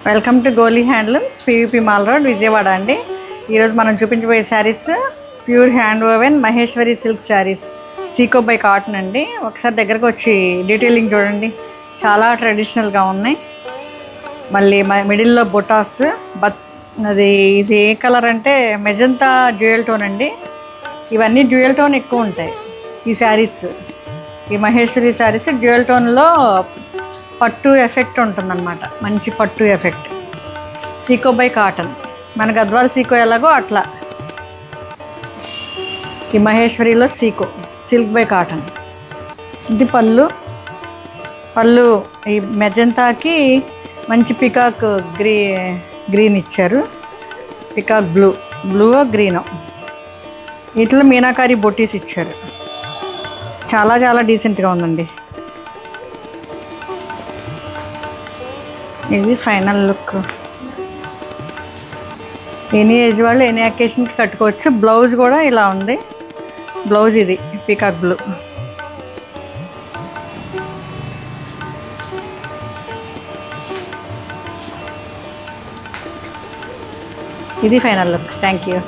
Welcome to Goli handlooms, PVP mall road, Vijayawada అండి. ఈరోజు మనం చూపించబోయే sarees pure hand woven Maheshwari silk sarees, సీకో బై కాటన్ అండి. ఒకసారి దగ్గరకు వచ్చి డీటెయిలింగ్ చూడండి, చాలా ట్రెడిషనల్గా ఉన్నాయి. మళ్ళీ మిడిల్లో బొటాస్ ఇది ఏ కలర్ అంటే మెజంతా డ్యూయల్ టోన్ అండి. ఇవన్నీ డ్యూయల్ టోన్ ఎక్కువ ఉంటాయి ఈ శారీస్. ఈ మహేశ్వరి శారీస్ డ్యూయల్ టోన్లో పట్టు ఎఫెక్ట్ ఉంటుందన్నమాట, మంచి పట్టు ఎఫెక్ట్. సీకో బై కాటన్, మన గద్వాల సీకో ఎలాగో అట్లా ఈ మహేశ్వరిలో సీకో సిల్క్ బై కాటన్. ఇది పళ్ళు ఈ మెజంతాకి మంచి పికాక్ గ్రీన్ ఇచ్చారు, పికాక్ బ్లూ గ్రీనో. వీటిలో మీనాకారి బొటీస్ ఇచ్చారు, చాలా చాలా డీసెంట్గా ఉందండి. ఇది ఫైనల్ లుక్. ఎనీ ఏజ్ వాళ్ళు ఎనీ అకేషన్కి కట్టుకోవచ్చు. బ్లౌజ్ కూడా ఇలా ఉంది. బ్లౌజ్ ఇది పీకాక్ బ్లూ. ఇది ఫైనల్ లుక్. Thank you.